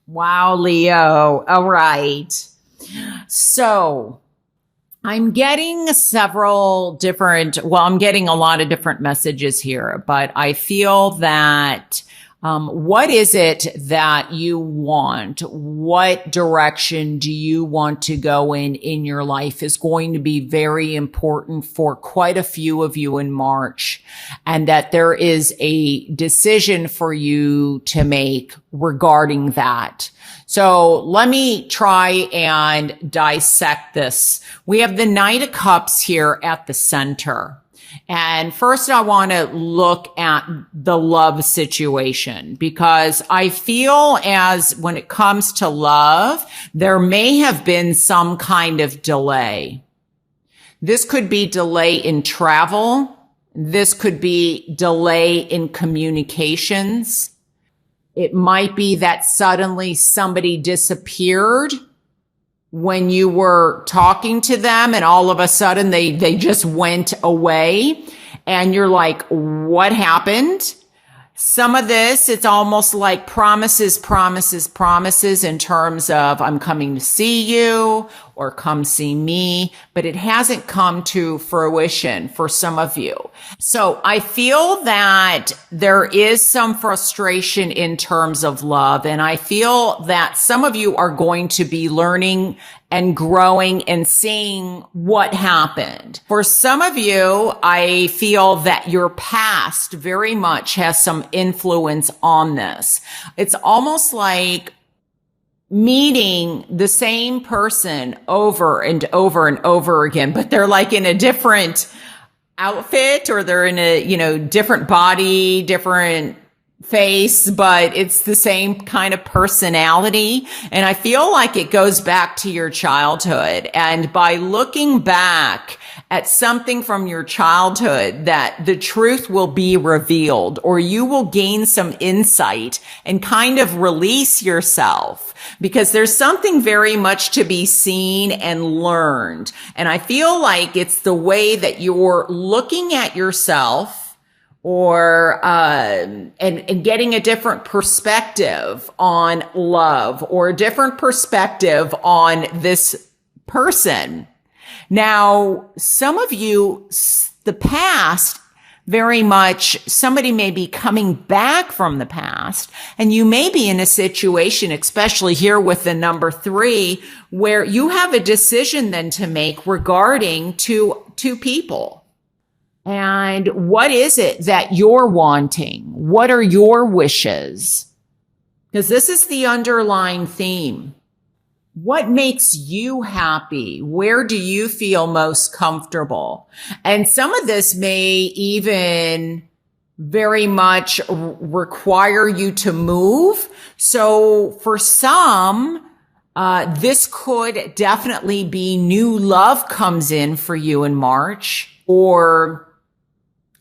Wow, Leo. All right. So I'm getting I'm getting a lot of different messages here, but I feel that what is it that you want? What direction do you want to go in your life is going to be very important for quite a few of you in March, and that there is a decision for you to make regarding that. So let me try and dissect this. We have the Knight of Cups here at the center. And first I want to look at the love situation, because I feel as when it comes to love, there may have been some kind of delay. This could be delay in travel. This could be delay in communications. It might be that suddenly somebody disappeared when you were talking to them, and all of a sudden they just went away and you're like, what happened? Some of this, it's almost like promises in terms of I'm coming to see you or come see me, but it hasn't come to fruition for some of you. So I feel that there is some frustration in terms of love. And I feel that some of you are going to be learning and growing and seeing what happened. For some of you, I feel that your past very much has some influence on this. It's almost like meeting the same person over and over and over again, but they're like in a different outfit, or they're in a, different body, different face, but it's the same kind of personality. And I feel like it goes back to your childhood. And by looking back at something from your childhood, that the truth will be revealed, or you will gain some insight and kind of release yourself, because there's something very much to be seen and learned. And I feel like it's the way that you're looking at yourself, or and getting a different perspective on love, or a different perspective on this person. Now, some of you, the past, very much, somebody may be coming back from the past, and you may be in a situation, especially here with the number 3, where you have a decision then to make regarding two people. And what is it that you're wanting? What are your wishes? Because this is the underlying theme. What makes you happy? Where do you feel most comfortable? And some of this may even very much require you to move. So for some, this could definitely be new love comes in for you in March, or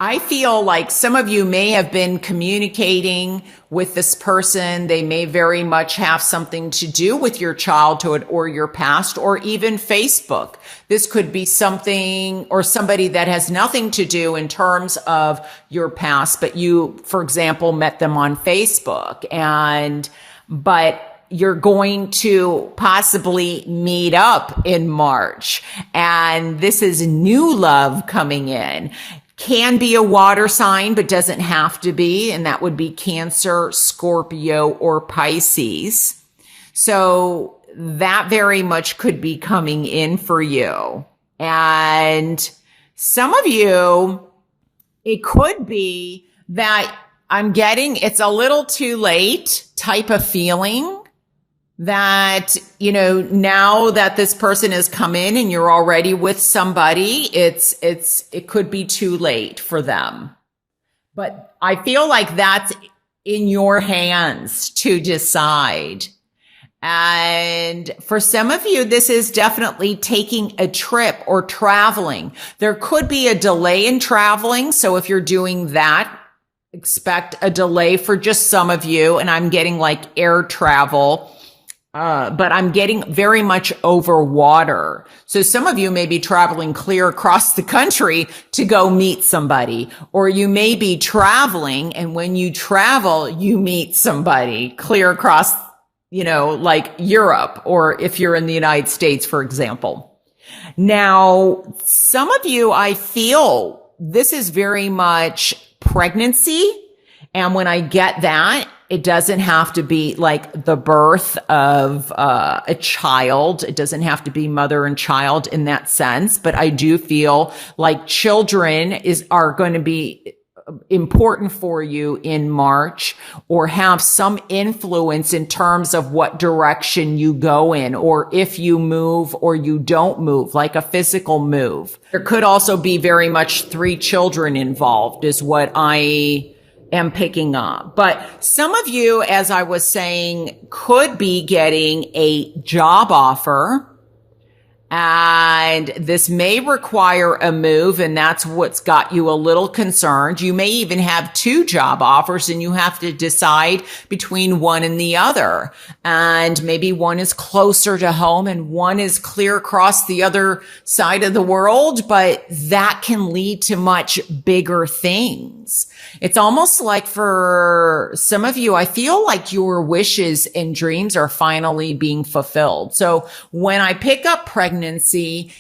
I feel like some of you may have been communicating with this person. They may very much have something to do with your childhood or your past, or even Facebook. This could be something or somebody that has nothing to do in terms of your past, but you, for example, met them on Facebook, but you're going to possibly meet up in March, and this is new love coming in. Can be a water sign, but doesn't have to be. And that would be Cancer, Scorpio, or Pisces. So that very much could be coming in for you. And some of you, it could be that I'm getting it's a little too late type of feeling, that, now that this person has come in and you're already with somebody, it could be too late for them. But I feel like that's in your hands to decide. And for some of you, this is definitely taking a trip or traveling. There could be a delay in traveling. So if you're doing that, expect a delay for just some of you. And I'm getting like air travel. But I'm getting very much over water. So some of you may be traveling clear across the country to go meet somebody, or you may be traveling, and when you travel, you meet somebody clear across like Europe, or if you're in the United States, for example. Now, some of you, I feel this is very much pregnancy. And when I get that, it doesn't have to be like the birth of a child. It doesn't have to be mother and child in that sense. But I do feel like children are going to be important for you in March, or have some influence in terms of what direction you go in, or if you move or you don't move, like a physical move. There could also be very much 3 children involved is what I am picking up. But some of you, as I was saying, could be getting a job offer. And this may require a move, and that's what's got you a little concerned. You may even have 2 job offers, and you have to decide between one and the other. And maybe one is closer to home and one is clear across the other side of the world, but that can lead to much bigger things. It's almost like for some of you, I feel like your wishes and dreams are finally being fulfilled. So when I pick up pregnancy,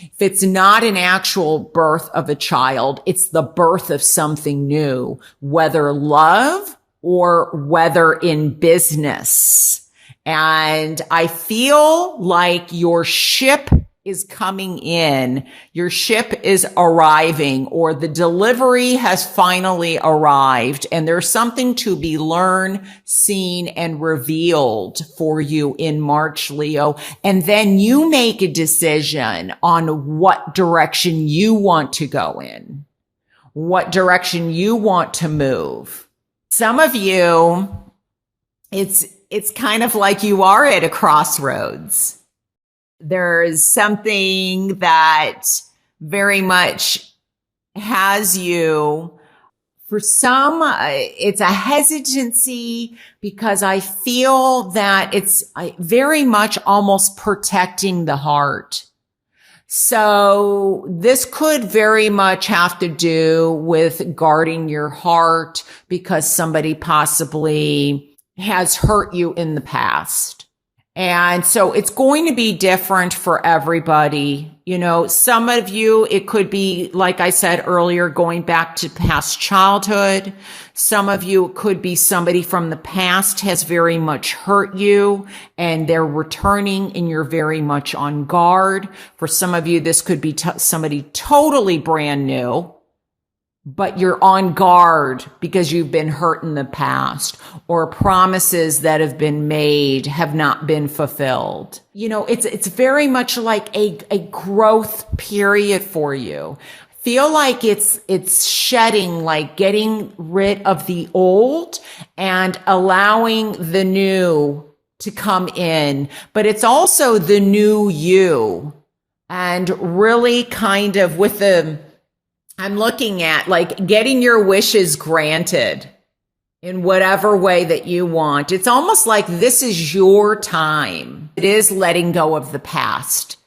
if it's not an actual birth of a child, it's the birth of something new, whether love or whether in business. And I feel like your ship is coming in, your ship is arriving, or the delivery has finally arrived, and there's something to be learned, seen, and revealed for you in March, Leo. And then you make a decision on what direction you want to go in, what direction you want to move. Some of you, it's kind of like you are at a crossroads. There's something that very much has you. For some, it's a hesitancy because I feel that it's very much almost protecting the heart. So this could very much have to do with guarding your heart because somebody possibly has hurt you in the past. And so it's going to be different for everybody. Some of you, it could be, like I said earlier, going back to past childhood. Some of you, it could be somebody from the past has very much hurt you and they're returning and you're very much on guard. For some of you, this could be somebody totally brand new, but you're on guard because you've been hurt in the past, or promises that have been made have not been fulfilled. It's very much like a growth period for you. Feel like it's shedding, like getting rid of the old and allowing the new to come in, but it's also the new you, and really kind of I'm looking at like getting your wishes granted in whatever way that you want. It's almost like this is your time. It is letting go of the past,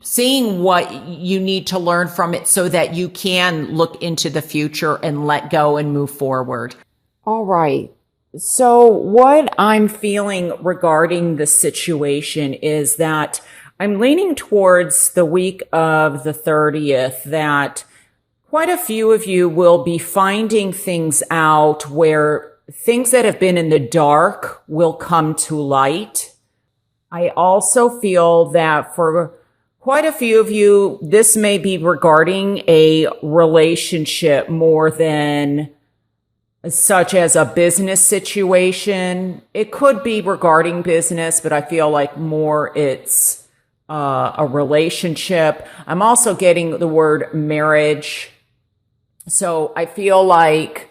seeing what you need to learn from it so that you can look into the future and let go and move forward. All right. So what I'm feeling regarding the situation is that I'm leaning towards the week of the 30th that quite a few of you will be finding things out where things that have been in the dark will come to light. I also feel that for quite a few of you, this may be regarding a relationship more than such as a business situation. It could be regarding business, but I feel like more it's a relationship. I'm also getting the word marriage. So I feel like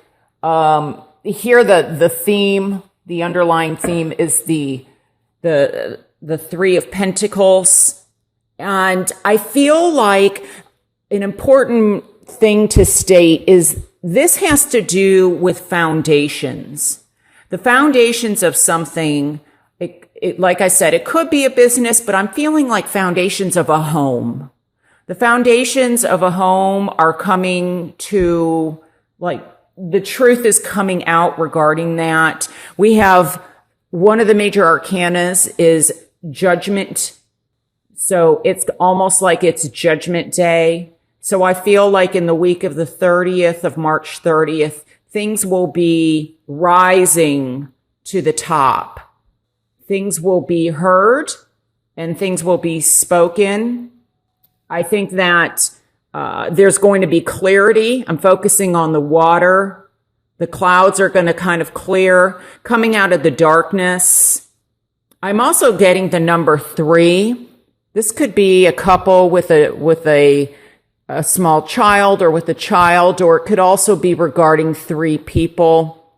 here the theme, the underlying theme is the 3 of Pentacles. And I feel like an important thing to state is this has to do with foundations. The foundations of something, like I said, it could be a business, but I'm feeling like foundations of a home. The foundations of a home are coming to, like, the truth is coming out regarding that. We have one of the major arcanas is Judgment. So it's almost like it's Judgment Day. So I feel like in the week of the 30th of March 30th, things will be rising to the top. Things will be heard and things will be spoken. I think that there's going to be clarity. I'm focusing on the water. The clouds are going to kind of clear, coming out of the darkness. I'm also getting the number 3. This could be a couple with a small child or with a child, or it could also be regarding 3 people.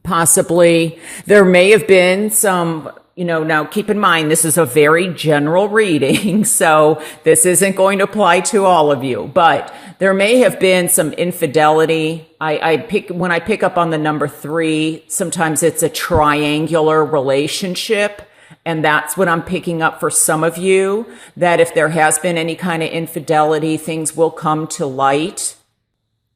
Possibly there may have been some, now keep in mind, this is a very general reading, so this isn't going to apply to all of you, but there may have been some infidelity. When I pick up on the number 3, sometimes it's a triangular relationship. And that's what I'm picking up for some of you, that if there has been any kind of infidelity, things will come to light.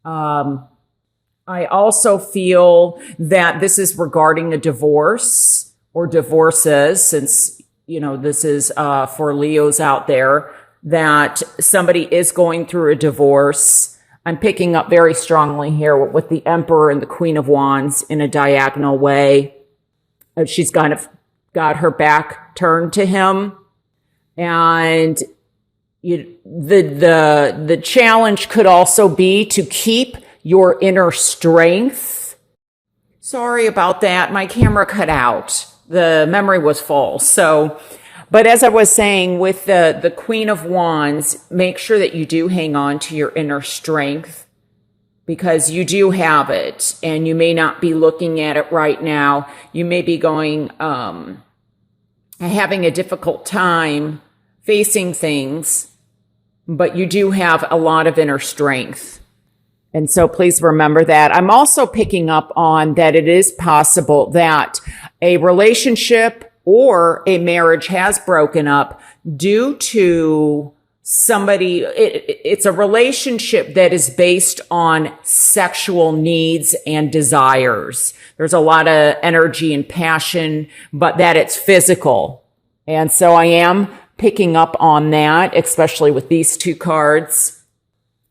I also feel that this is regarding a divorce or divorces, since, this is for Leos out there, that somebody is going through a divorce. I'm picking up very strongly here with the Emperor and the Queen of Wands in a diagonal way. She's kind of got her back turned to him. And the challenge could also be to keep your inner strength. Sorry about that. My camera cut out. The memory was full. But as I was saying, with the Queen of Wands, make sure that you do hang on to your inner strength, because you do have it, and you may not be looking at it right now. You may be going, having a difficult time facing things, but you do have a lot of inner strength. And so please remember that. I'm also picking up on that it is possible that a relationship or a marriage has broken up due to somebody, it's a relationship that is based on sexual needs and desires. There's a lot of energy and passion, but that it's physical. And so I am picking up on that, especially with these 2 cards.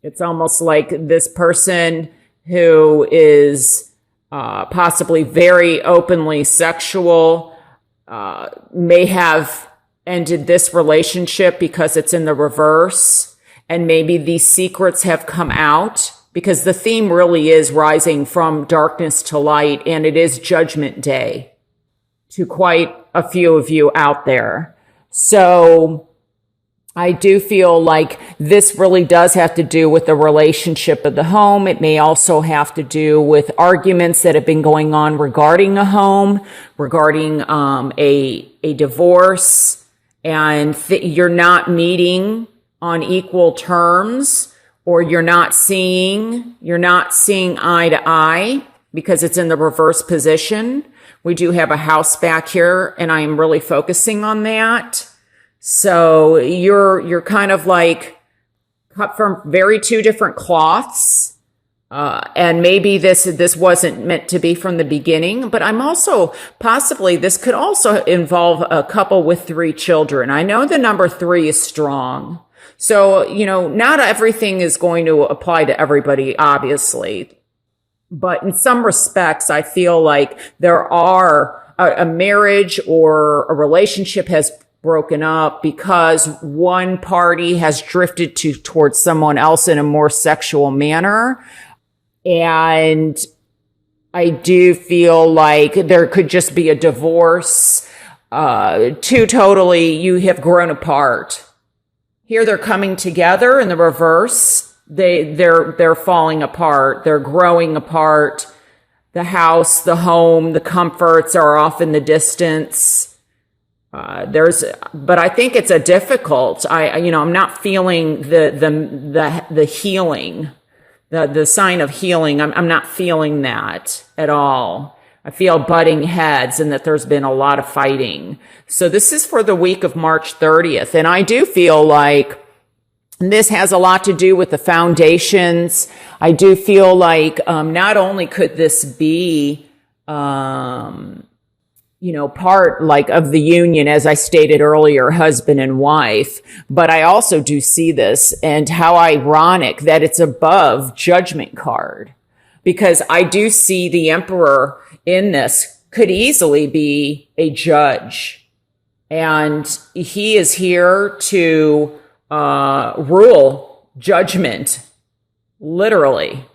It's almost like this person who is possibly very openly sexual may have ended this relationship because it's in the reverse, and maybe these secrets have come out, because the theme really is rising from darkness to light, and it is Judgment Day to quite a few of you out there. So I do feel like this really does have to do with the relationship of the home. It may also have to do with arguments that have been going on regarding a home, regarding a divorce, and you're not meeting on equal terms, or you're not seeing eye to eye because it's in the reverse position. We do have a house back here, and I am really focusing on that. So you're kind of like cut from very 2 different cloths. And maybe this wasn't meant to be from the beginning, but I'm also possibly, this could also involve a couple with 3 children. I know the number 3 is strong. So, not everything is going to apply to everybody, obviously. But in some respects, I feel like there are a marriage or a relationship has broken up because one party has drifted towards someone else in a more sexual manner. And I do feel like there could just be a divorce. 2 totally, you have grown apart. Here they're coming together in the reverse. They're falling apart. They're growing apart. The house, the home, the comforts are off in the distance. But I think it's a difficult, I'm not feeling the healing, the sign of healing. I'm not feeling that at all. I feel butting heads and that there's been a lot of fighting. So this is for the week of March 30th. And I do feel like this has a lot to do with the foundations. I do feel like, not only could this be, part like of the union, as I stated earlier, husband and wife. But I also do see this, and how ironic that it's above Judgment card, because I do see the Emperor in this could easily be a judge, and he is here to rule judgment, literally.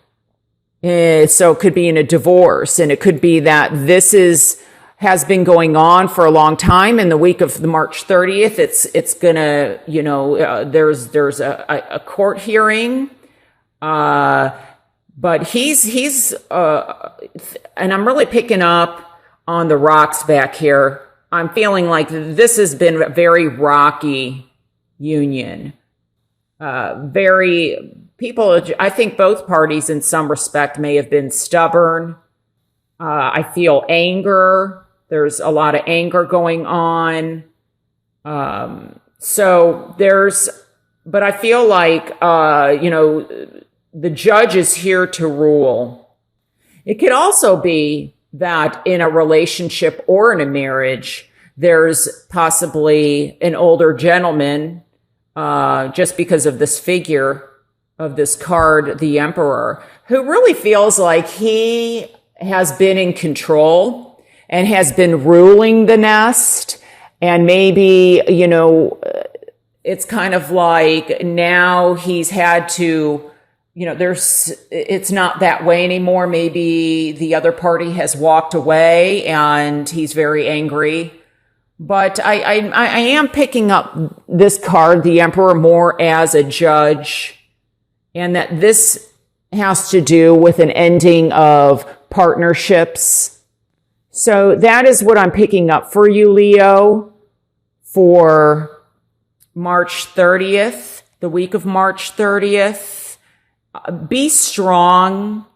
So it could be in a divorce, and it could be that has been going on for a long time. In the week of the March 30th, it's gonna, there's a court hearing, but he's and I'm really picking up on the rocks back here. I'm feeling like this has been a very rocky union. I think both parties in some respect may have been stubborn. I feel anger. There's a lot of anger going on. But I feel like, the judge is here to rule. It could also be that in a relationship or in a marriage, there's possibly an older gentleman, just because of this figure of this card, the Emperor, who really feels like he has been in control and has been ruling the nest. And maybe, it's kind of like now he's had to, it's not that way anymore. Maybe the other party has walked away and he's very angry. But I am picking up this card, the Emperor, more as a judge, and that this has to do with an ending of partnerships. So that is what I'm picking up for you, Leo, for March 30th, the week of March 30th. Be strong.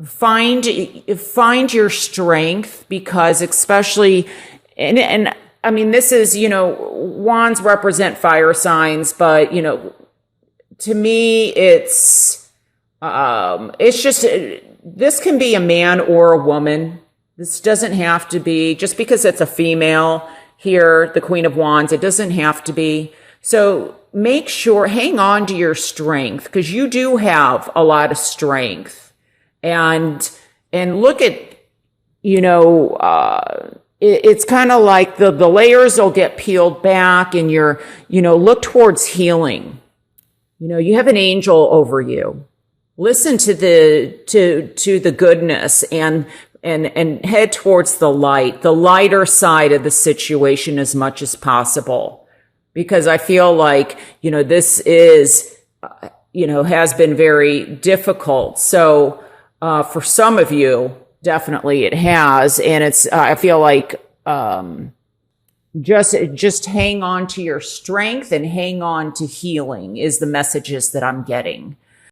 Find your strength, because especially, and I mean, this is, wands represent fire signs, but, to me, it's just, this can be a man or a woman. This doesn't have to be, just because it's a female here, the Queen of Wands, it doesn't have to be. So make sure, hang on to your strength, because you do have a lot of strength. And look at, it's kind of like the layers will get peeled back, and look towards healing. You have an angel over you. Listen to the goodness and head towards the lighter side of the situation as much as possible. Because I feel like, this is, has been very difficult. So, for some of you, definitely it has. And I feel like, just hang on to your strength and hang on to healing is the messages that I'm getting.